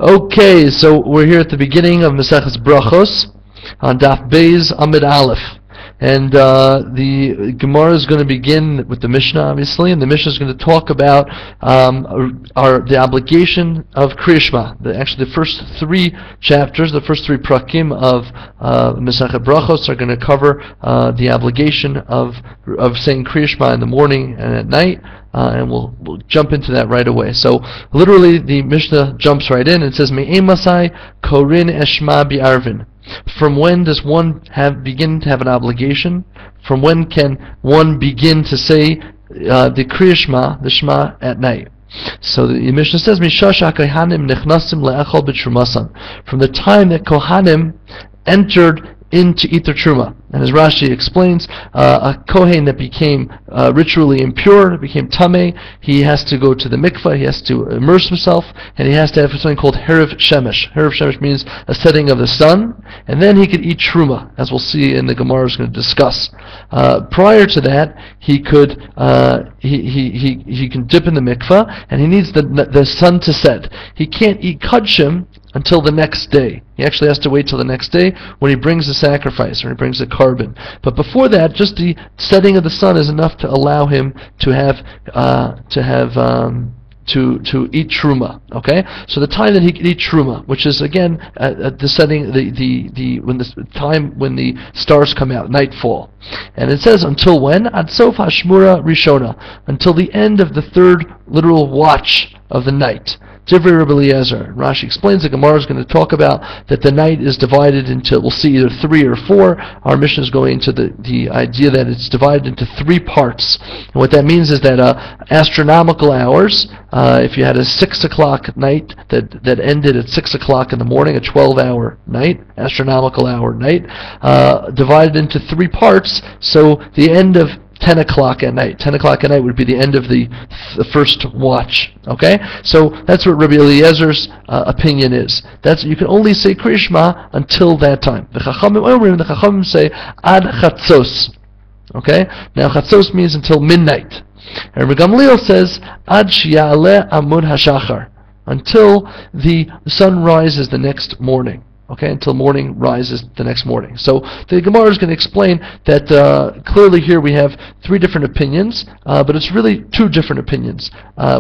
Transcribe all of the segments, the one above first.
Okay, so we're here at the beginning of Maseches Brachos on Daf Beis Amid Aleph. And the Gemara is going to begin with the Mishnah, obviously, and the Mishnah is going to talk about the obligation of Kriya Shema. Actually, the first three chapters, the first three prakim of Masechet Brachos are going to cover the obligation of saying Kriya Shema in the morning and at night. And we'll jump into that right away. So literally, the Mishnah jumps right in and says, "Me'em Masai korin eshma bi'arvin." From when does one begin to have an obligation? From when can one begin to say the Kriya Shema, the Shema at night? So the Mishnah says, "Mishash kohanim nechnasim le'echol b'trumasan." From the time that Kohanim entered in to eat their truma. And as Rashi explains, a Kohen that became ritually impure, became tameh, he has to go to the mikvah, he has to immerse himself, and he has to have something called Herav Shemesh. Herav Shemesh means a setting of the sun, and then he could eat truma, as we'll see in the Gemara is going to discuss. Prior to that, he could he can dip in the mikvah, and he needs the sun to set. He can't eat kudshim until the next day. He actually has to wait till the next day when he brings the sacrifice, or he brings the carbon. But before that, just the setting of the sun is enough to allow him to eat truma. Okay, so the time that he can eat truma, which is again the setting, when the stars come out, nightfall, and it says until when? Ad sof hashmura rishona, until the end of the third literal watch of the night. Divrei Rabbi Eliezer. Rashi explains the Gemara is going to talk about that the night is divided into, we'll see, either 3 or 4. Our Mishnah is going into the idea that it's divided into 3 parts. And what that means is that astronomical hours, if you had a 6 o'clock night that ended at 6 o'clock in the morning, a 12-hour night, astronomical hour night, divided into 3 parts, so the end of 10 o'clock at night. 10 o'clock at night would be the end of the first watch. Okay? So that's what Rabbi Eliezer's opinion is. You can only say Kriya Shema until that time. The Chachamim say ad chatzos. Okay? Now chatzos means until midnight. And Rabbi Gamliel says ad shi'aleh amud hashachar, until the sun rises the next morning. Okay, until morning rises the next morning. So the Gemara is going to explain that clearly here we have 3 different opinions, but it's really 2 different opinions,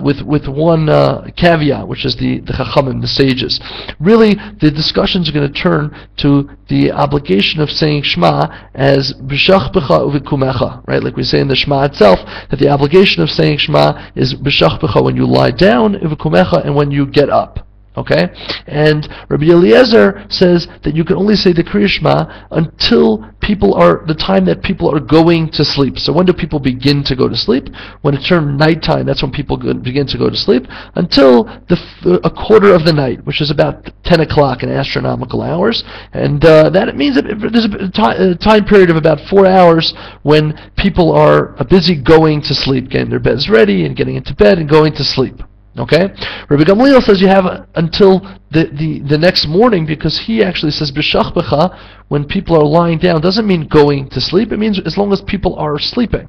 with one caveat, which is the Chachamim, the sages. Really, the discussions are going to turn to the obligation of saying Shema as b'shach b'cha uvikumecha, right? Like we say in the Shema itself, that the obligation of saying Shema is b'shach b'cha, when you lie down, uvikumecha, and when you get up. Okay? And Rabbi Eliezer says that you can only say the Kriya Shema until the time that people are going to sleep. So when do people begin to go to sleep? When it turns nighttime, that's when people begin to go to sleep, until a quarter of the night, which is about 10 o'clock in astronomical hours. And that means that there's a time period of about 4 hours when people are busy going to sleep, getting their beds ready and getting into bed and going to sleep. Okay? Rabbi Gamliel says you have until the next morning, because he actually says b'shach b'cha, when people are lying down, doesn't mean going to sleep. It means as long as people are sleeping.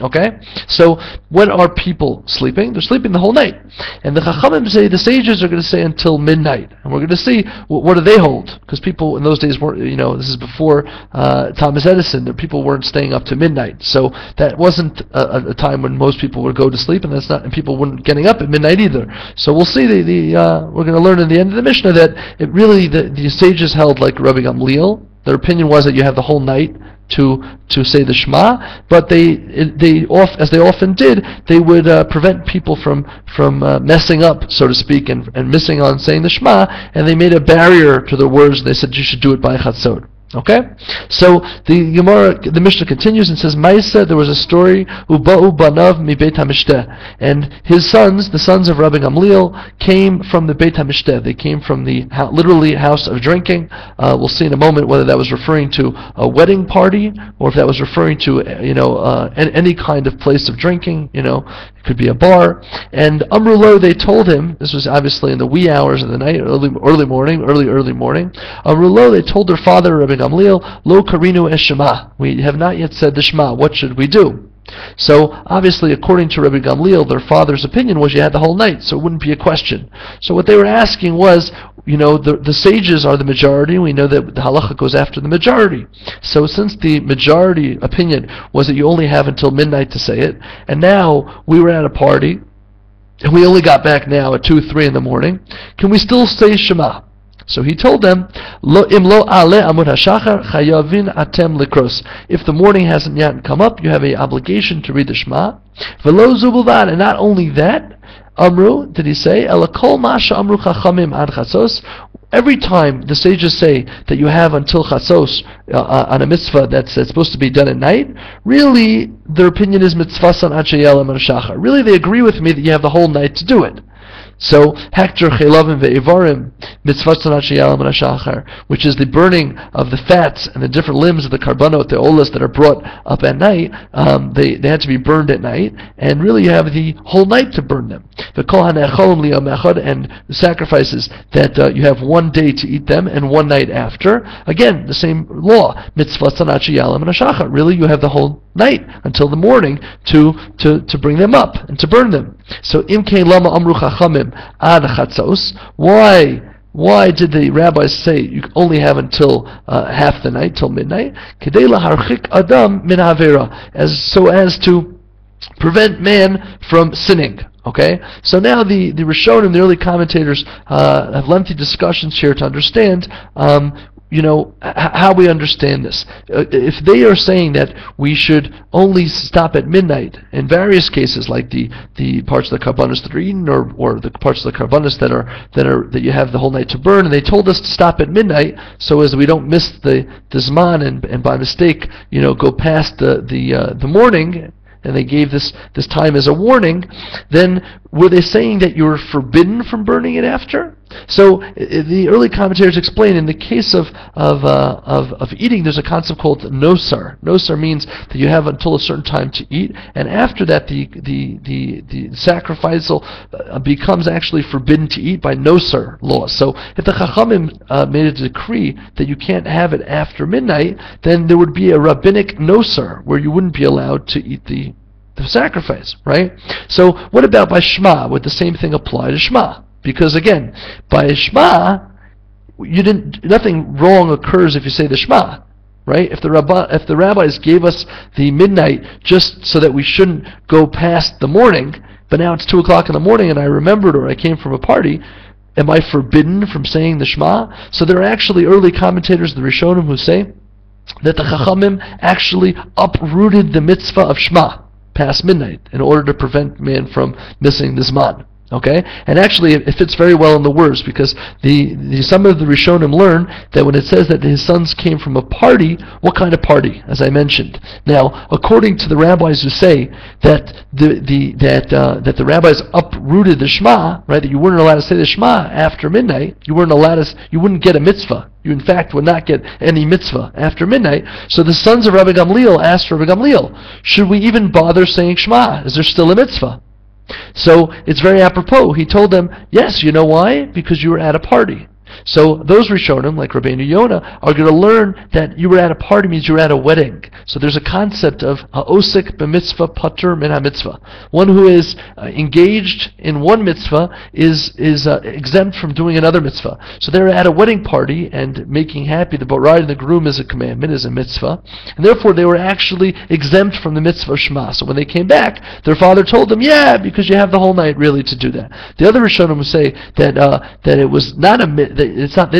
Okay? So when are people sleeping? They're sleeping the whole night. And the Chachamim say, the sages are going to say until midnight. And we're going to see what do they hold? Because people in those days weren't, this is before Thomas Edison, people weren't staying up to midnight. So that wasn't a time when most people would go to sleep, and people weren't getting up at midnight either. So we'll see we're going to learn in the end of the Mishnah that it really, the sages held like Rabbi Gamliel. Their opinion was that you have the whole night to say the Shema, but as they often did, they would prevent people from messing up, so to speak, and missing on saying the Shema, and they made a barrier to the words. They said you should do it by chatzot. Okay? So the Mishnah continues and says, Maisa, there was a story, Uba'u banav mi Beit HaMishteh, and his sons, the sons of Rabbi Gamliel, came from the Beit HaMishteh. They came from the literally house of drinking. We'll see in a moment whether that was referring to a wedding party, or if that was referring to any kind of place of drinking. It could be a bar. And Amrulo, they told him, this was obviously in the wee hours of the night, early morning. Amrulo, they told their father, Rabbi Gamliel, Lo karinu es Shema. We have not yet said the Shema. What should we do? So obviously, according to Rabbi Gamliel, their father's opinion was you had the whole night, so it wouldn't be a question. So what they were asking was, the sages are the majority, and we know that the halacha goes after the majority. So since the majority opinion was that you only have until midnight to say it, and now we were at a party, and we only got back now at 2, 3 in the morning, can we still say Shema? So he told them, Im lo ale amud hashachar chayavin atem likros. If the morning hasn't yet come up, you have an obligation to read the Shema. Velo zubulvad, and not only that, Amru, did he say, Ela kol masha amru chachamim ad chatzos. Every time the sages say that you have until chatzos on a mitzvah that's supposed to be done at night, really their opinion is mitzvasan ad sheyalam shachar. Really they agree with me that you have the whole night to do it. So, Hakter Chelavim Ve'ivarim Mitzvah Tzanat Sheyalam Shachar, which is the burning of the fats and the different limbs of the karbanot, the olas that are brought up at night, they had to be burned at night, and really you have the whole night to burn them. And the sacrifices that you have one day to eat them and one night after, again, the same law, Mitzvah Tzanat Sheyalam Shachar. Really you have the whole night until the morning to bring them up and to burn them. So imkein lama amru chachamim ad chatzos. Why did the rabbis say you only have until half the night, till midnight? Kedei laharchik adam min havera, so as to prevent man from sinning. Okay, so now the Rishonim, the early commentators, have lengthy discussions here to understand how we understand this. If they are saying that we should only stop at midnight, in various cases, like the parts of the karbanos that are eaten, or the parts of the karbanos that you have the whole night to burn, and they told us to stop at midnight so as we don't miss the zman and by mistake go past the morning, and they gave this time as a warning, then were they saying that you were forbidden from burning it after? So the early commentators explain, in the case of eating, there's a concept called nosar. Nosar means that you have until a certain time to eat, and after that the sacrificial becomes actually forbidden to eat by nosar law. So if the Chachamim made a decree that you can't have it after midnight, then there would be a rabbinic nosar where you wouldn't be allowed to eat the sacrifice, right? So what about by Shema? Would the same thing apply to Shema? Because again, by Shema, nothing wrong occurs if you say the Shema, right? If the rabbis gave us the midnight just so that we shouldn't go past the morning, but now it's 2 o'clock in the morning and I remembered, or I came from a party, am I forbidden from saying the Shema? So there are actually early commentators, the Rishonim, who say that the Chachamim actually uprooted the mitzvah of Shema past midnight in order to prevent man from missing the Zman. Okay, and actually it fits very well in the words, because some of the Rishonim learn that when it says that his sons came from a party, what kind of party? As I mentioned. Now, according to the rabbis who say that the rabbis uprooted the Shema, right? That you weren't allowed to say the Shema after midnight. You wouldn't get a mitzvah. You in fact would not get any mitzvah after midnight. So the sons of Rabbi Gamliel asked Rabbi Gamliel, should we even bother saying Shema? Is there still a mitzvah? So it's very apropos. He told them, yes, you know why? Because you were at a party. So those Rishonim, like Rabbeinu Yonah, are going to learn that you were at a party means you were at a wedding. So there's a concept of ha'osek b'mitzvah patur min ha'mitzvah. One who is engaged in one mitzvah is exempt from doing another mitzvah. So they're at a wedding party, and making happy the bride and the groom is a commandment, is a mitzvah, and therefore they were actually exempt from the mitzvah of Shema. So when they came back, their father told them, yeah, because you have the whole night really to do that. The other Rishonim would say that it was not they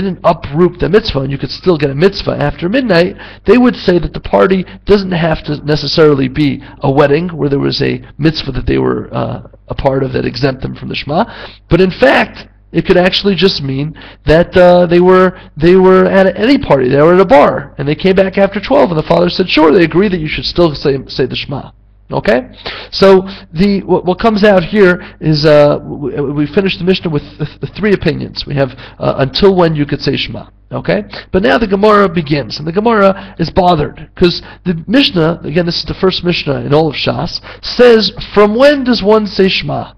didn't uproot the mitzvah and you could still get a mitzvah after midnight. They would say that the party doesn't have to necessarily be a wedding where there was a mitzvah that they were a part of that exempt them from the Shema, but in fact it could actually just mean that they were at any party. They were at a bar and they came back after 12, and the father said, sure, they agree that you should still say the Shema. Okay, so what comes out here is we finished the Mishnah with the 3 opinions. We have until when you could say Shema. Okay, but now the Gemara begins, and the Gemara is bothered because the Mishnah, again, this is the first Mishnah in all of Shas, says from when does one say Shema?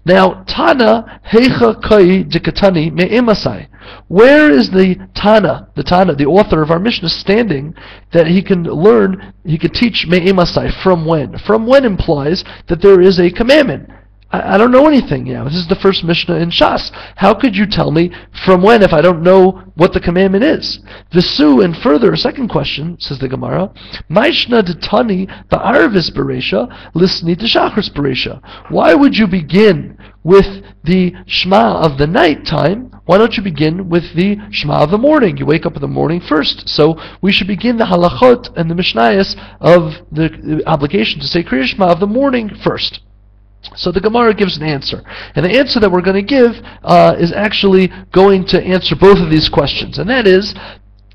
Now, Tana Heicha Kai Dikatani Me'emasai. Where is the Tana, the author of our Mishnah, standing that he can learn, he could teach Me'emasai? From when? From when implies that there is a commandment. I don't know anything. This is the first Mishnah in Shas. How could you tell me from when if I don't know what the commandment is? Visu, and further, a second question, says the Gemara, Maishna detani ba'arvis beresha, lisni to shachris beresha. Why would you begin with the Shema of the night time? Why don't you begin with the Shema of the morning? You wake up in the morning first. So we should begin the halachot and the mishnayos of the obligation to say Kriya Shema of the morning first. So the Gemara gives an answer. And the answer that we're going to give is actually going to answer both of these questions. And that is,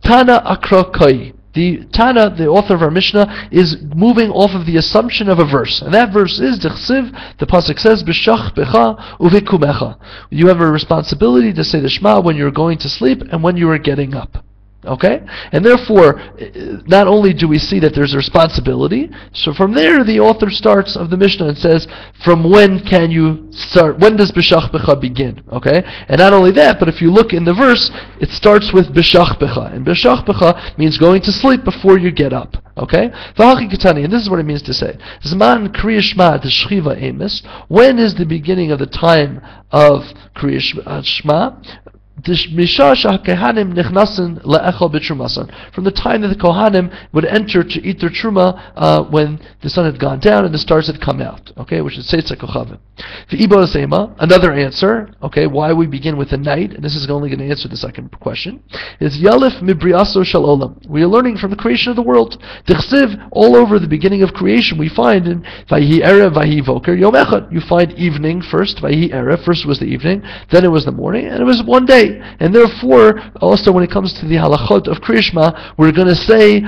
Tana Akra Kai. The Tana, the author of our Mishnah, is moving off of the assumption of a verse. And that verse is, the pasuk says, B'shach becha uvikumecha. You have a responsibility to say the Shema when you're going to sleep and when you are getting up. Okay? And therefore, not only do we see that there's a responsibility, so from there the author starts of the Mishnah and says, from when can you start? When does B'shach Becha begin? Okay? And not only that, but if you look in the verse, it starts with B'shach Becha. And B'shach Becha means going to sleep before you get up. Okay? And this is what it means to say. Zman Kriya Shema T'shchiva Emes. When is the beginning of the time of Kriya Shema? From the time that the Kohanim would enter to eat their truma when the sun had gone down and the stars had come out, okay, which is Seitza Kochavim. Another answer, okay, why we begin with the night, and this is only going to answer the second question, is Yalif Mibriaso Shal Olam. We are learning from the creation of the world. Tichsiv, all over the beginning of creation, we find in Vayhi Erev, Vayhi Voker, Yom Echad. You find evening first, Vayhi Erev, first was the evening, then it was the morning, and it was one day. And therefore, also when it comes to the halachot of Kriya Shema, we're going to say,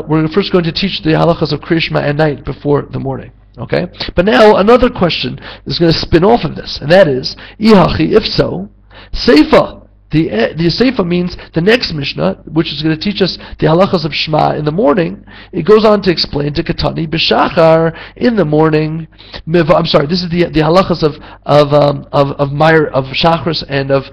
we're first going to teach the halachas of Kriya Shema at night before the morning. Okay? But now, another question is going to spin off of this, and that is, Ihachi, if so, Seifa. The Seifa means the next Mishnah, which is going to teach us the halachas of Shema in the morning. It goes on to explain to Katani b'shachar in the morning. I'm sorry, this is the halachas of Shachris and of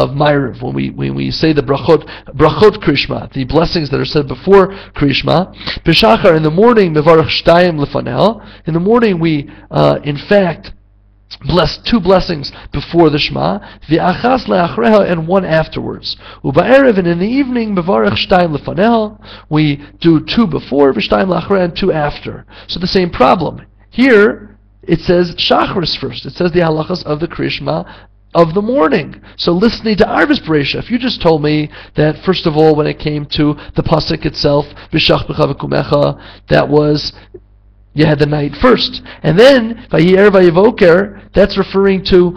Ma'ariv. When we say the brachot Kriya Shema, the blessings that are said before Kriya Shema. B'shachar in the morning mevarach shtayim lefanel. In the morning we in fact bless two blessings before the Shema, v'achas le'achreha, and one afterwards. U'ba'erev, and in the evening, mevarach shtayim lefaneha, we do two before, v'shtayim le'achreha, and two after. So the same problem. Here, it says Shachris first. It says the halachas of the Kriya Shema of the morning. So listening to Arvis Beresha, if you just told me that, first of all, when it came to the pasuk itself, B'shach B'cha V'kumecha, that was, you had the night first, and then Vayi'er Vayivoker, that's referring to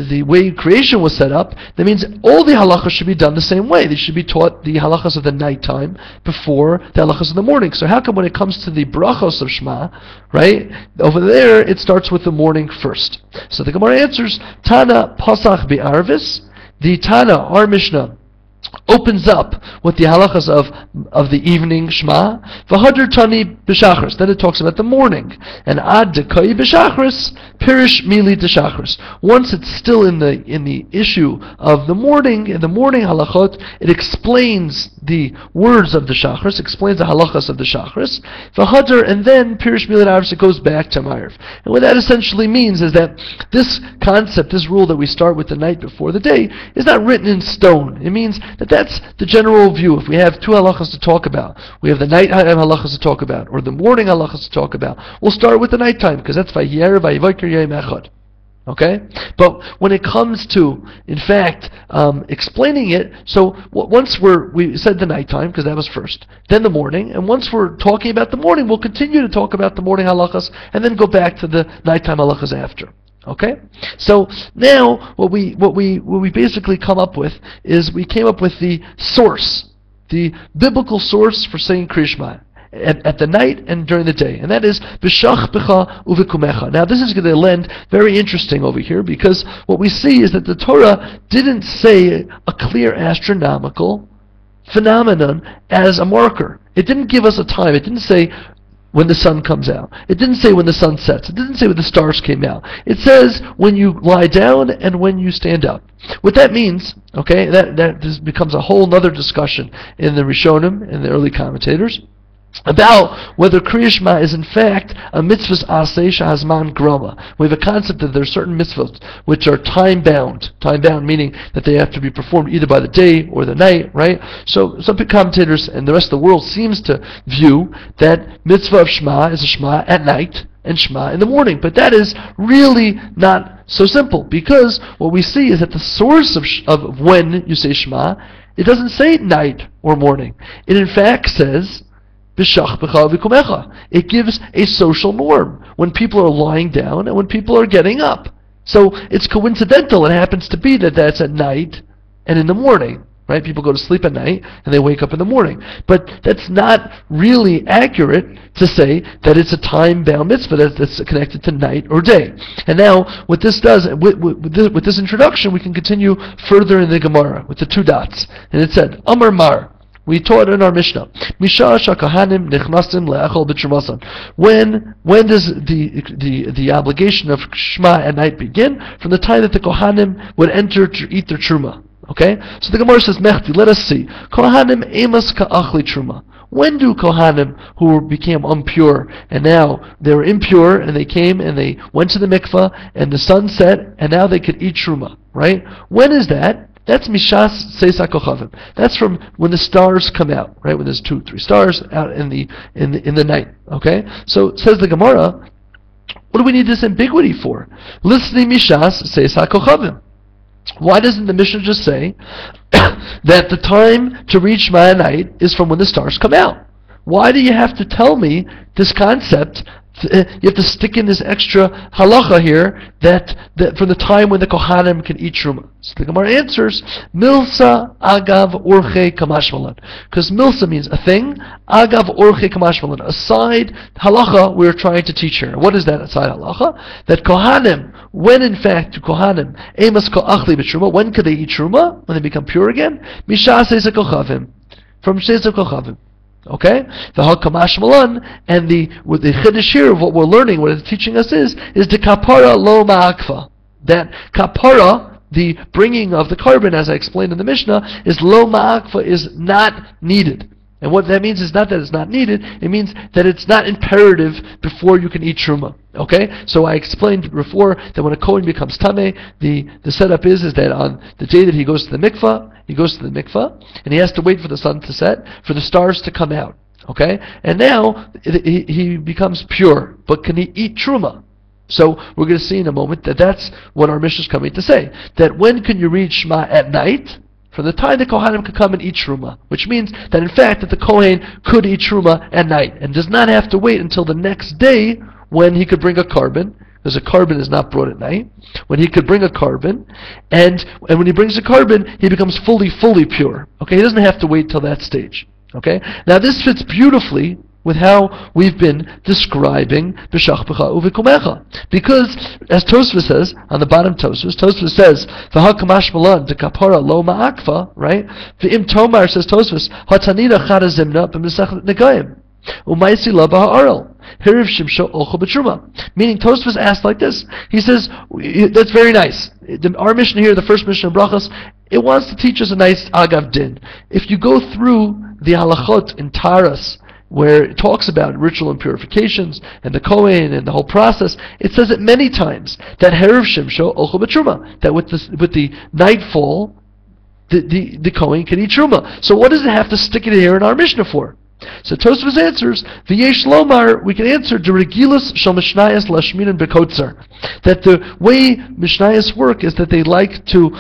the way creation was set up. That means all the halachas should be done the same way. They should be taught the halachas of the nighttime before the halachas of the morning. So how come when it comes to the brachos of Shema, right, over there it starts with the morning first? So the Gemara answers, Tana Pasach Be'arvis. The Tana, our Mishnah, opens up with the halachas of the evening Shema. V'hadr tani b'shachris. Then it talks about the morning. And ad dekai b'shachris, pirish mili d'shachris. Once it's still in the issue of the morning, in the morning halachot, it explains the words of the shachris, explains the halachas of the shachris. V'hadr, and then pirish mili d'arvis, it goes back to Ma'ariv. And what that essentially means is that this concept, this rule that we start with the night before the day, is not written in stone. It means that's the general view. If we have two halachas to talk about, we have the night halachas to talk about, or the morning halachas to talk about, we'll start with the nighttime, because that's Vayi'er Vayivoker Yom Echad. Okay? But when it comes to, in fact, explaining it, so once we said the nighttime, because that was first, then the morning, and once we're talking about the morning, we'll continue to talk about the morning halachas, and then go back to the nighttime halachas after. Okay, so now what we basically come up with is we came up with the source, the biblical source for saying Kriya Shema at the night and during the day, and that is b'shach b'cha uvikumecha. Now this is going to lend very interesting over here, because what we see is that the Torah didn't say a clear astronomical phenomenon as a marker. It didn't give us a time. It didn't say when the sun comes out. It didn't say when the sun sets. It didn't say when the stars came out. It says when you lie down and when you stand up. What that means, okay, that this becomes a whole other discussion in the Rishonim and the early commentators about whether Kriya Shema is in fact a mitzvah's aseh shehazman grama. We have a concept that there are certain mitzvahs which are time-bound. Time-bound meaning that they have to be performed either by the day or the night, right? So some commentators and the rest of the world seems to view that mitzvah of Shema is a Shema at night and Shema in the morning. But that is really not so simple, because what we see is that the source of when you say Shema, it doesn't say night or morning. It in fact says it gives a social norm when people are lying down and when people are getting up. So it's coincidental. It happens to be that that's at night and in the morning, right? People go to sleep at night and they wake up in the morning. But that's not really accurate to say that it's a time-bound mitzvah that's connected to night or day. And now, what this does, with this introduction, we can continue further in the Gemara with the two dots. And it said, Amar Mar. We taught in our Mishnah, Misha Shakahanim Nechnasim Le'achol B'Trumasan. When does the obligation of Shema at night begin? From the time that the Kohanim would enter to eat their Truma. Okay? So the Gemara says, Mechti, let us see. Kohanim Emas Ka'achli Truma. When do Kohanim who became impure, and now they were impure, and they came and they went to the mikvah, and the sun set, and now they could eat Truma, right? When is that? That's Mishas Seisa Kochavim. That's from when the stars come out, right? When there's 2-3 stars out in the night. Okay? So it says the Gemara, what do we need this ambiguity for? Listening Mishas Seisa Kochavim. Why doesn't the Mishnah just say that the time to reach Shema at night is from when the stars come out? Why do you have to tell me this concept? You have to stick in this extra halacha here that from the time when the Kohanim can eat Truma. So the Gemara answers, Milsa agav orche kamashmalan. Because Milsa means a thing, agav orche kamashmalan. A side halacha we're trying to teach here. What is that side halacha? That Kohanim, when in fact Kohanim, emas ko'achli b'Truma, when could they eat Truma? When they become pure again? Misha seisa kochavim. From seisa kochavim. Okay? The Hakamash Malan, and the Chiddush here of what we're learning, what it's teaching us is the kapara lo ma'akfa. That kapara, the bringing of the carbon, as I explained in the Mishnah, is lo ma'akfa, is not needed. And what that means is not that it's not needed, it means that it's not imperative before you can eat Truma. Okay? So I explained before that when a Kohen becomes Tameh, the setup is that on the day that he goes to the mikvah, and he has to wait for the sun to set, for the stars to come out. Okay? And now he becomes pure, but can he eat Truma? So we're going to see in a moment that that's what our Mishnah is coming to say. That when can you read Shema at night? From the time the Kohanim could come and eat Truma, which means that in fact that the Kohen could eat Truma at night and does not have to wait until the next day when he could bring a carbon, because a carbon is not brought at night, when he could bring a carbon, and when he brings a carbon, he becomes fully pure. Okay, he doesn't have to wait till that stage. Okay, now this fits beautifully with how we've been describing B'Shachpecha Uvikumecha. Because, as Tosfos says, on the bottom Tosfos says, V'hakamash malan de kapara lo ma'akfa, right? V'im tomar, says Tosfos, Hatanida chada zimna b'mesachet negayim, u'maisi la ba'ha'aral, hiriv shimsho olcha b'truma. Meaning, Tosfos asked like this. He says, that's very nice. Our mission here, the first mission of Brachos, it wants to teach us a nice agav din. If you go through the halachot in Taras, where it talks about ritual impurifications and the Kohen and the whole process, it says it many times that Herav Shimsho Olcha B'Truma, that with the nightfall, the Kohen can eat Truma. So what does it have to stick it here in our Mishnah for? So Tosfos answers, V'yesh lomar, we can answer, the Regilus Shal Mishnayos Lashminan Bekotzer, that the way Mishnayos work is that they like to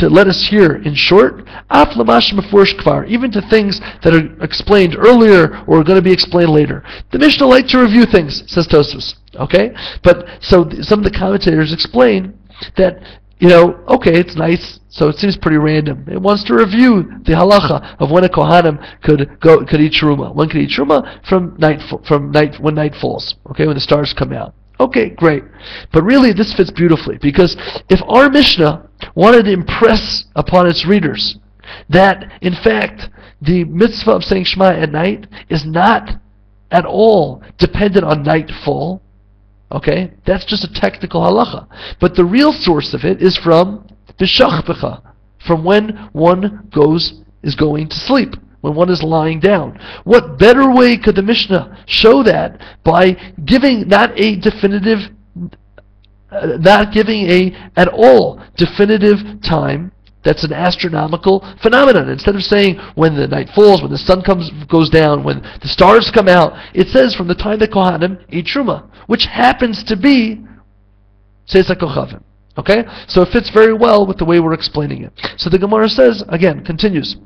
let us hear in short, Af Lamash Mefurish Kvar, even to things that are explained earlier or are going to be explained later. The Mishnah like to review things, says Tosfos. Okay? But so some of the commentators explain that, okay, it's nice, so it seems pretty random. It wants to review the halacha of when a Kohanim could eat Truma. One could eat Truma when night falls, okay, when the stars come out. Okay, great. But really this fits beautifully, because if our Mishnah wanted to impress upon its readers that, in fact, the mitzvah of saying Shema at night is not at all dependent on nightfall, okay, that's just a technical halacha. But the real source of it is from b'shachbecha, from when one is going to sleep, when one is lying down. What better way could the Mishnah show that by giving not a definitive, not giving at all definitive time? That's an astronomical phenomenon. Instead of saying when the night falls, when the sun goes down, when the stars come out, it says from the time that Kohanim eat Truma, which happens to be Seis HaKochavim. Okay? So it fits very well with the way we're explaining it. So the Gemara says, again, continues.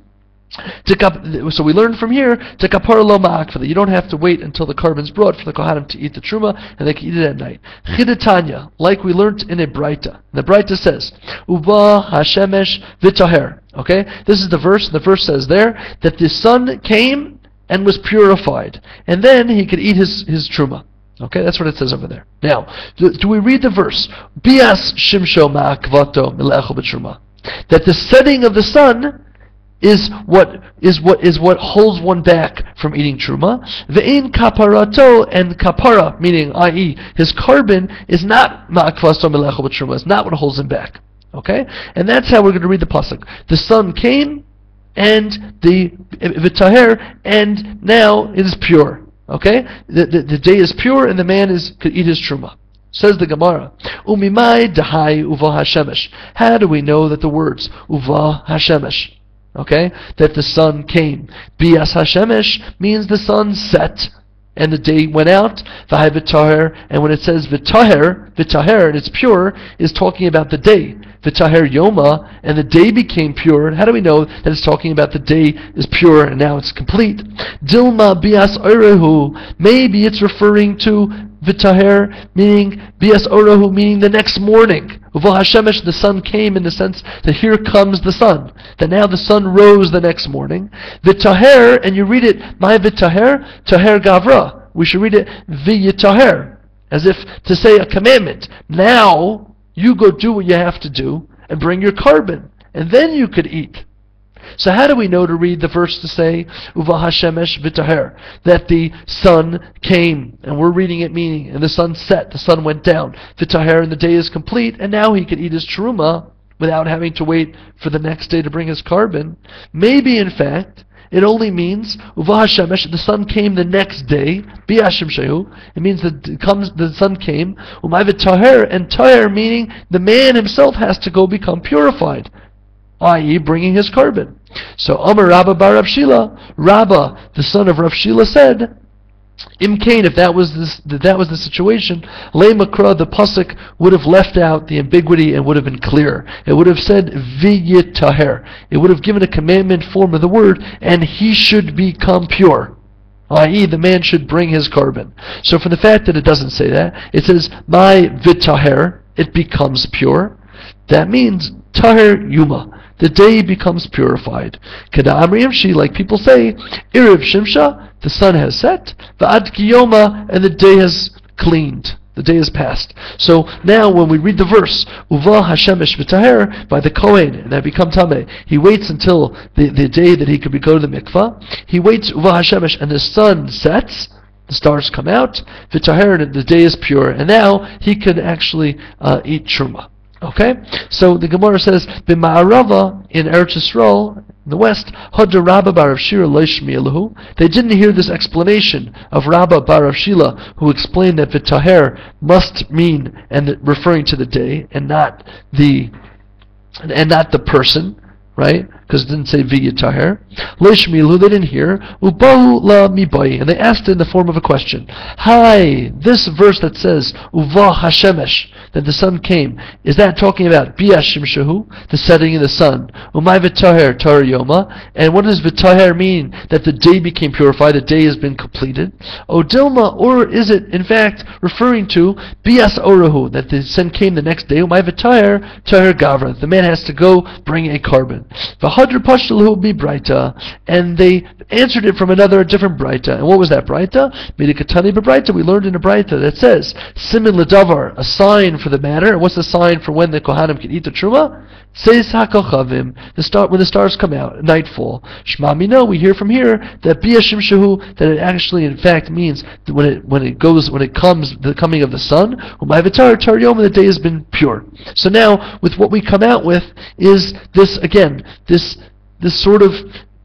So we learn from here, to kapar lo ma'akfa, you don't have to wait until the carbon's brought for the Kohanim to eat the Truma, and they can eat it at night. Chidetanya, like we learned in a Braita. The Braita says, Uba hashemesh v'taher. Okay? This is the verse, and the verse says there, that the sun came and was purified, and then he could eat his Truma. Okay, that's what it says over there. Now, do we read the verse? Bias shimsho ma'akvato milecho b'truma. That the setting of the sun is what holds one back from eating truma. Ve'in kaparato, and kapara, meaning i.e. his carbon, is not ma'akvato milecho b'truma. It's not what holds him back. Okay, and that's how we're going to read the pasuk. The sun came, and the v'taher, and now it is pure. Okay, the day is pure, and the man could eat his truma. Says the Gemara, Umimai dahai uva hashemesh. How do we know that the words uva hashemesh, okay, that the sun came? Bias hashemesh means the sun set and the day went out. V'hai v'taher, and when it says v'taher, and it's pure, is talking about the day. V'taher yoma, and the day became pure. And how do we know that it's talking about the day is pure and now it's complete? Dilma bias orehu, maybe it's referring to v'taher, meaning bias orehu, meaning the next morning. Uva hashemesh, the sun came in the sense that here comes the sun. That now the sun rose the next morning. V'taher, and you read it, my v'taher, taher gavra. We should read it v'yitaher, as if to say a commandment. Now, you go do what you have to do and bring your carbon, and then you could eat. So how do we know to read the verse to say Uva Hashemesh v'taher, that the sun came, and we're reading it meaning, and the sun set, the sun went down, v'taher, and the day is complete, and now he could eat his truma without having to wait for the next day to bring his carbon? Maybe in fact it only means Uva Hashemesh, the sun came the next day. Biashim shehu, it means that the sun came. Umay v'taher, and taher meaning the man himself has to go become purified, i.e. bringing his carbon. So Amar Rabba bar Rav Shila, Rabba, the son of Rav Shila, said, Imkain, if that was the situation, Le Makra, the pasuk would have left out the ambiguity and would have been clear. It would have said V'yitaher. It would have given a commandment form of the word, and he should become pure, i.e. the man should bring his carbon. So from the fact that it doesn't say that, it says my v'taher, it becomes pure. That means taher yuma, the day becomes purified. Kada amriyam shi, like people say, Iriv shimsha, the sun has set, v'ad kiyoma, and the day has cleaned, the day has passed. So now when we read the verse, Uva Hashemesh v'taher, by the Kohen, and that become Tameh, he waits until the day that he could go to the mikvah. He waits, Uva Hashemesh, and the sun sets, the stars come out, v'taher, and the day is pure, and now he can actually eat truma. Okay? So the Gemara says, B'ma'arava, in Eretz Yisrael, in the west, Hadra Rabba bar Rav Shira lo yishmi'u lahu. They didn't hear this explanation of Rabba bar Rav Shila, who explained that v'taher must mean, and referring to the day, and not the person, right? Because it didn't say v'yitaher. Lo yishmi'u lahu, they didn't hear. Ubahu la mibai, and they asked in the form of a question. Hi, this verse that says Uva Hashemesh, that the sun came, is that talking about Biashim Shahu, the setting of the sun? Umay v'taher tar yoma, and what does v'taher mean? That the day became purified, the day has been completed. O Dilma, or is it in fact referring to Bias orahu, that the sun came the next day? Umay v'taher tar gavra, the man has to go bring a carbon. V'hadr pashtalahu bi Braita, and they answered it from a different Braita. And what was that Braita? Midikatani b'Braita. We learned in a Braita that says, Simin l'davar, a sign for the matter. And what's the sign for when the Kohanim can eat the Truma? Says HaKochavim, when the stars come out at nightfall. Shema Mino, we hear from here that Biyashim Shahu, that it actually in fact means that when it comes, the coming of the sun, Umayvitar Tar Yom, the day has been pure. So now, with what we come out with is this again, this sort of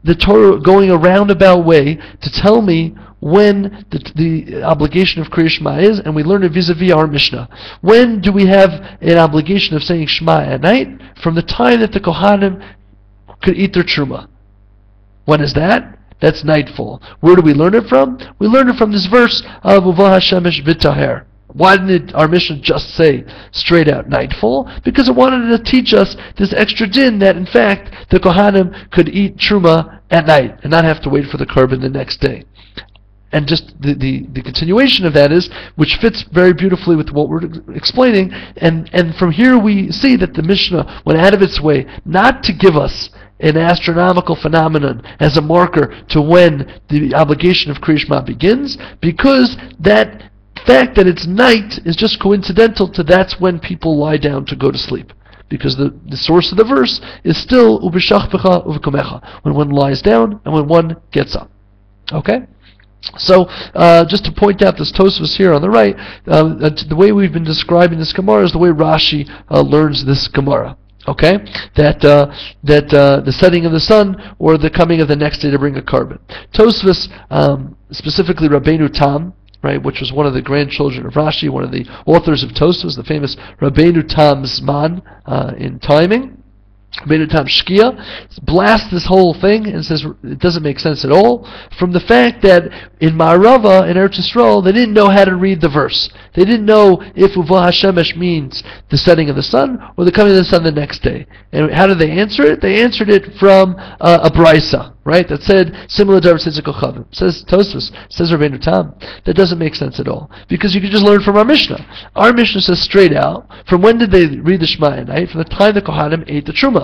the Torah going a roundabout way to tell me when the obligation of Kriya Shema is, and we learn it vis-a-vis our Mishnah. When do we have an obligation of saying Shema at night? From the time that the Kohanim could eat their Truma. When is that? That's nightfall. Where do we learn it from? We learn it from this verse of Uvah HaShemesh V'taher. Why didn't our Mishnah just say straight out nightfall? Because it wanted to teach us this extra din that in fact the Kohanim could eat Truma at night and not have to wait for the korban the next day. And just the continuation of that is, which fits very beautifully with what we're explaining, and from here we see that the Mishnah went out of its way not to give us an astronomical phenomenon as a marker to when the obligation of Kriya Shema begins, because that fact that it's night is just coincidental to that's when people lie down to go to sleep. Because the source of the verse is still ubishachpecha uvkomecha, when one lies down and when one gets up. Okay? So, just to point out this Tosfos here on the right, the way we've been describing this Gemara is the way Rashi learns this Gemara. Okay, that the setting of the sun or the coming of the next day to bring a korban. Tosfos, specifically Rabbeinu Tam, right, which was one of the grandchildren of Rashi, one of the authors of Tosfos, the famous Rabbeinu Tam Zman in timing. Rabbeinu Tam Shkia blasts this whole thing and says it doesn't make sense at all from the fact that in Ma'arava, in Eretz Yisrael, they didn't know how to read the verse. They didn't know if Uvah HaShemesh means the setting of the sun or the coming of the sun the next day. And how did they answer it? They answered it from a Brisa, right? That said, similar to Kochavim. Says Tosfos, says Rabbeinu Tam, that doesn't make sense at all. Because you can just learn from our Mishnah. Our Mishnah says straight out, from when did they read the Shema at night? From the time the Kohanim ate the Truma.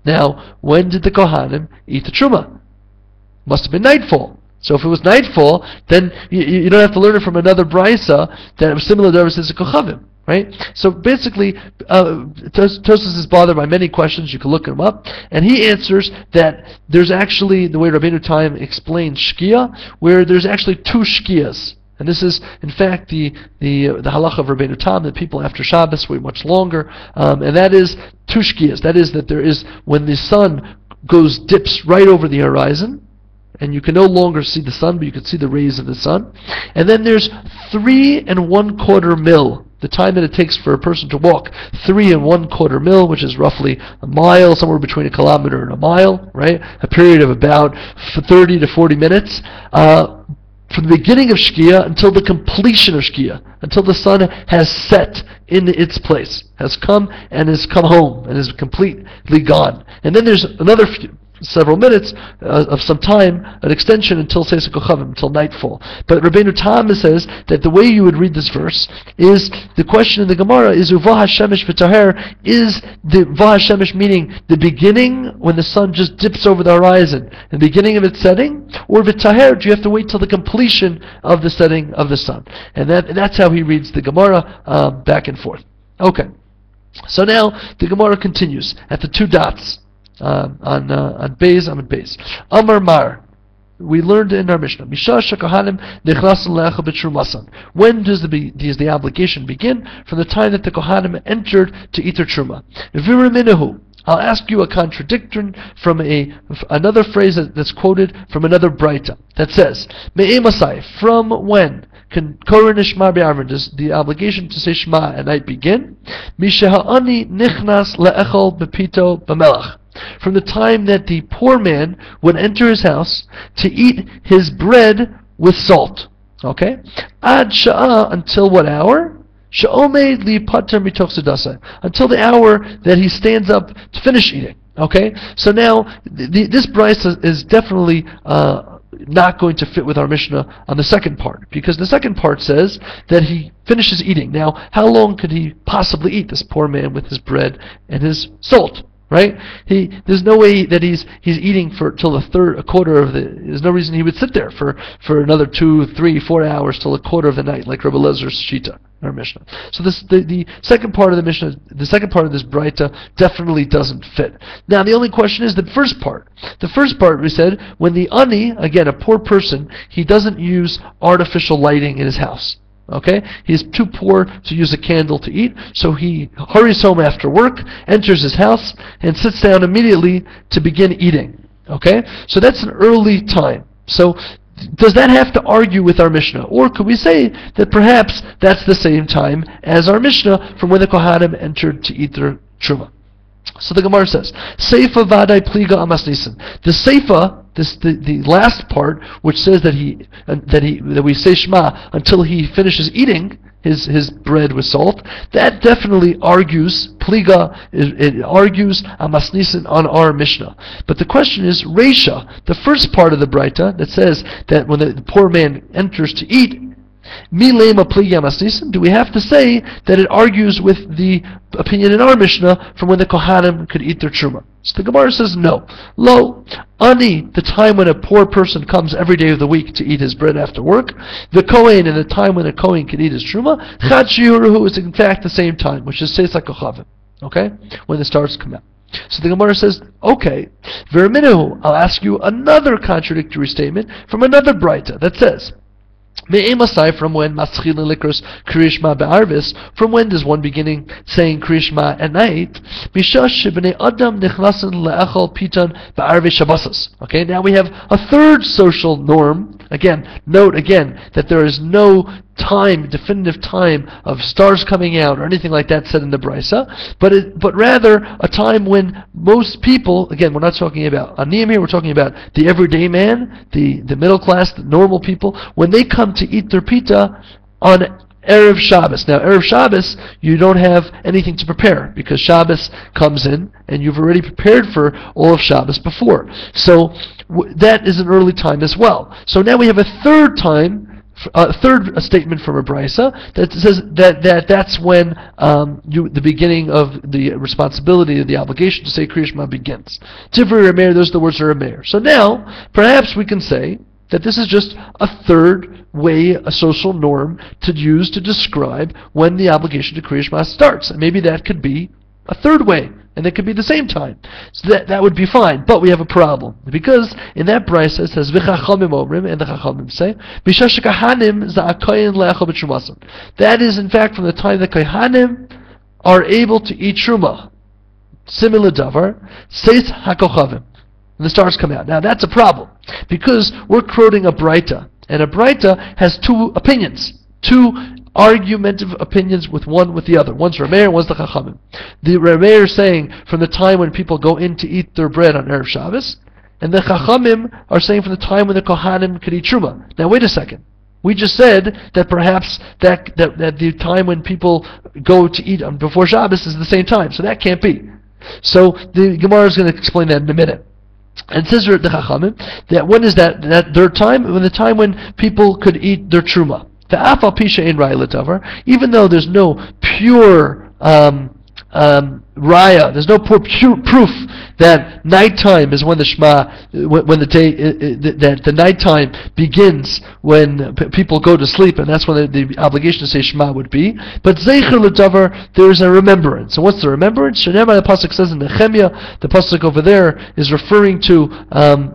Now, when did the Kohanim eat the Truma? Must have been nightfall. So if it was nightfall, then you don't have to learn it from another Brisa that was similar to Kochavim. Right? So basically, Tosfos is bothered by many questions. You can look him up. And he answers that there's actually, the way Rabbeinu Tam explains Shkia, where there's actually two Shkias. And this is, in fact, the halacha of Rabbeinu Tam, that people after Shabbos wait much longer. And that is two Shkias. That is that there is, when the sun dips right over the horizon, and you can no longer see the sun, but you can see the rays of the sun. And then there's 3 1/4 mil. The time that it takes for a person to walk 3 1/4 mil, which is roughly a mile, somewhere between a kilometer and a mile, right? A period of about 30 to 40 minutes. From the beginning of Shkia until the completion of Shkia, until the sun has set in its place, has come home, and is completely gone. And then there's another several minutes of some time, an extension until Seis HaKochavim, until nightfall. But Rabbeinu Tam says that the way you would read this verse is, the question in the Gemara is Uvah HaShemesh V'taher, is the Uvah HaShemesh meaning the beginning, when the sun just dips over the horizon, the beginning of its setting, or V'taher, do you have to wait till the completion of the setting of the sun? And that's how he reads the Gemara back and forth. Okay, so now the Gemara continues at the 2 dots. On Beis, I'm in Beis. Amar Mar, we learned in our Mishnah. When does the obligation begin? From the time that the Kohanim entered to eat their Truma. I'll ask you a contradiction from another phrase that's quoted from another Braita that says, Me'emasai, from when can Koren Shema be'arvin, does the obligation to say Shema at night begin? Mishaha'ani nichnas le'echol bepito b'melach. From the time that the poor man would enter his house to eat his bread with salt. Okay? Ad sha'ah, until what hour? Sha'omed li pater mitoch sedasa, until the hour that he stands up to finish eating. Okay? So now, this Brisa is definitely not going to fit with our Mishnah on the second part, because the second part says that he finishes eating. Now, how long could he possibly eat, this poor man, with his bread and his salt? right? There's no way that he's eating for till a quarter of the. There's no reason he would sit there for another 2, 3, 4 hours till a quarter of the night, like Rabbi Lezer's Shita, our Mishnah. So the second part of the Mishnah, the second part of this Braita definitely doesn't fit. Now the only question is the first part. The first part we said, when the ani, again a poor person, he doesn't use artificial lighting in his house. Okay? He's too poor to use a candle to eat, so he hurries home after work, enters his house, and sits down immediately to begin eating. Okay? So that's an early time. So does that have to argue with our Mishnah? Or could we say that perhaps that's the same time as our Mishnah from when the Kohanim entered to eat their Truma? So the Gemara says, Seifa vadai pliga amas nisan. The Seifa, the last part, which says that we say Shema until he finishes eating his bread with salt, that definitely argues pliga. It argues amas nisan on our Mishnah. But the question is Reisha, the first part of the Braita that says that when the poor man enters to eat, milema pliga amas nisan. Do we have to say that it argues with the opinion in our Mishnah from when the Kohanim could eat their truma? So the Gemara says no. Lo, ani, the time when a poor person comes every day of the week to eat his bread after work, the Kohen, and the time when a Kohen can eat his truma, chad shiuruhu is in fact the same time, which is seisa kochavim. Okay, when the stars come out. So the Gemara says, okay, v'erminahu, I'll ask you another contradictory statement from another Braita that says, from when Maschilin Likros Kriyishma Be'arvis, from when does one beginning saying Kriyishma at night? Mishash Shibnei Adam Nichlasin Le'echol Pitan Be'arvis Shabbosas. Okay, now we have a third social norm. Again, note again that there is no definitive time of stars coming out or anything like that said in the Brisa, but rather a time when most people, again, we're not talking about Aniyim here, we're talking about the everyday man, the middle class, the normal people, when they come to eat their pita on Erev Shabbos. Now, Erev Shabbos, you don't have anything to prepare because Shabbos comes in and you've already prepared for all of Shabbos before. So that is an early time as well. So now we have a third time, a third statement from a brisa that says that's when the beginning of the responsibility, the obligation to say Kriya Shema begins. Tivri Rameir, those are the words of Rameir. So now, perhaps we can say that this is just a third way, a social norm to use to describe when the obligation to Kriya Shema starts. And maybe that could be a third way, and it could be the same time. So that would be fine. But we have a problem. Because in that brisa it says, V'chachamim omrim, and the Chachamim say, B'shash kahanim za'akoyin le'achol b'trumasim. That is, in fact, from the time the Kohanim are able to eat truma. Similar davar, says hakochavim. And the stars come out. Now that's a problem. Because we're quoting a Braita. And a Braita has two opinions. Two argumentative opinions with the other. One's Rameir, one's the Chachamim. The Rameir is saying from the time when people go in to eat their bread on Erev Shabbos, and the Chachamim are saying from the time when the Kohanim could eat Truma. Now wait a second. We just said that perhaps that the time when people go to eat before Shabbos is the same time. So that can't be. So the Gemara is going to explain that in a minute. And it says the Chachamim that when is that their time? When the time when people could eat their Truma. Even though there's no pure raya, there's no pure proof that nighttime is when the Shema, when the day, that the nighttime begins when people go to sleep, and that's when the obligation to say Shema would be. But Zeicher l'davar, there's a remembrance. And what's the remembrance? Shemar, the pasuk says in Nehemiah, the pasuk over there is referring to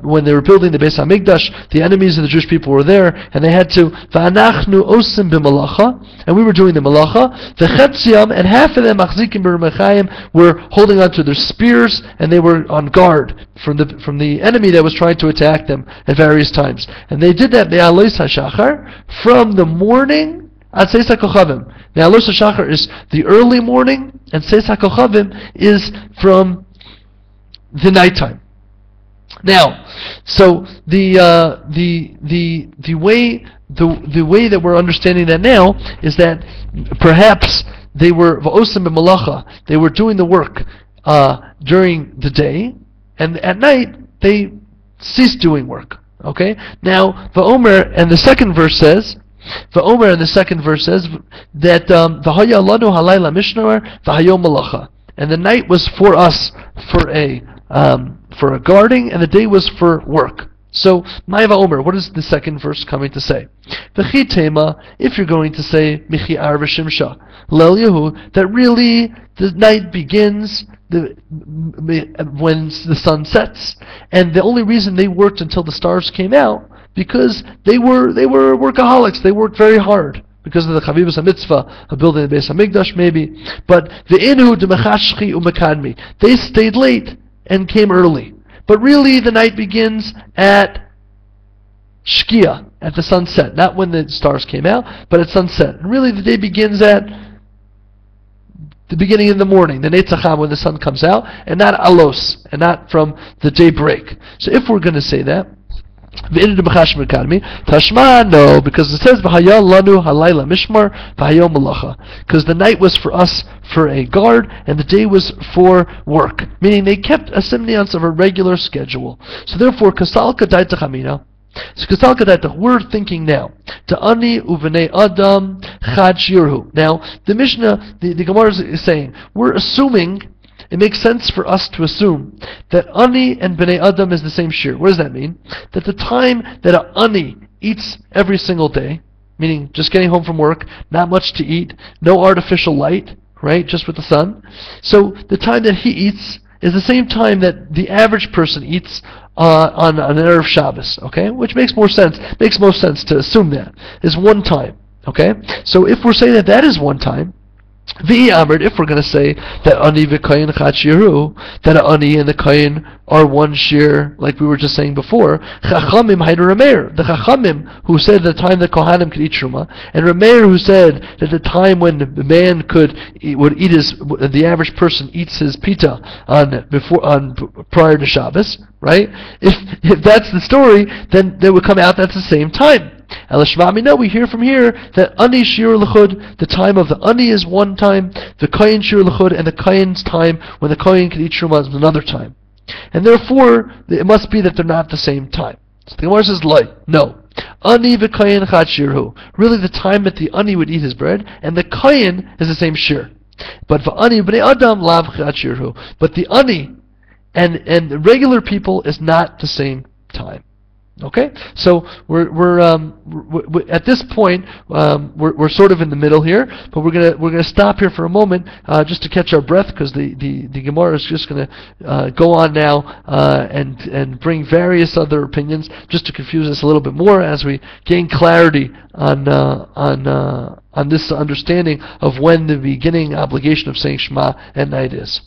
when they were building the Beis Hamikdash, the enemies of the Jewish people were there, and they had to va'anachnu osim b'malacha, and we were doing the malacha. V'chetziam, and half of them achzikim b'remachayim were holding on to their spears, and they were on guard from the enemy that was trying to attack them at various times. And they did that me'alos hashachar, from the morning at seis hakochavim. Me'alos hashachar is the early morning, and seis hakochavim is from the nighttime. Now, so the way that we're understanding that now is that perhaps they were va'osim b'malacha, they were doing the work during the day, and at night they ceased doing work. Okay? Now, va'omer, and the second verse says that v'haya lanu halayla mishnar v'hayom malacha, and the night was for us for a guarding, and the day was for work. So, Ma'ava Omer, what is the second verse coming to say? V'chi tema, if you're going to say Michi Ar v'Shimsha, Lel Yehu, that really the night begins when the sun sets, and the only reason they worked until the stars came out because they were workaholics. They worked very hard because of the Chavivus HaMitzvah of building the Beis HaMikdash, maybe. But the Inu Demachashchi Umekadmi, they stayed late and came early. But really, the night begins at Shkia, at the sunset, not when the stars came out, but at sunset. And really, the day begins at the beginning of the morning, the Netzacham, when the sun comes out, and not Alos, and not from the daybreak. So if we're going to say that, Tashma, no, because it says V'haya lanu halayla mishmar v'hayom malacha, because the night was for us for a guard and the day was for work, meaning they kept a semblance of a regular schedule. So therefore, kasal kadai tachamina. So kasal kadai, we're thinking now to ani uvnei adam chad shirhu. Now the Mishnah, the Gemara is saying we're assuming. It makes sense for us to assume that Ani and Bnei Adam is the same shir. What does that mean? That the time that an Ani eats every single day, meaning just getting home from work, not much to eat, no artificial light, right, just with the sun. So the time that he eats is the same time that the average person eats on an Erev Shabbos, okay? Which makes more sense. Makes most sense to assume that is one time, okay? So if we're saying that that is one time, if we're going to say that Ani v'Kayin Chad Shiru, that Ani and the Kayin are one shir, like we were just saying before, Chachamim Haider Rameir, the Chachamim who said the time that Kohanim could eat Truma, and Rameir who said that the time when the man would eat the average person eats his pita prior to Shabbos, right? If that's the story, then they would come out that's the same time. We know, we hear from here that Ani Shir L'chud, the time of the Ani is one time, the Kayin Shir L'chud, and the Kayin's time when the Kayin can eat Truma is another time. And therefore, it must be that they're not the same time. So the Gemara says, no. Ani v'Kayin Chad Shirhu. Really the time that the Ani would eat his bread, and the Kayin is the same shir. But for Ani B'nei Adam Lav Chad Shirhu. But the Ani and the regular people is not the same time. Okay, so we're at this point we're sort of in the middle here, but we're gonna stop here for a moment just to catch our breath, because the Gemara is just gonna go on now and bring various other opinions just to confuse us a little bit more as we gain clarity on this understanding of when the beginning obligation of saying Shema at night is.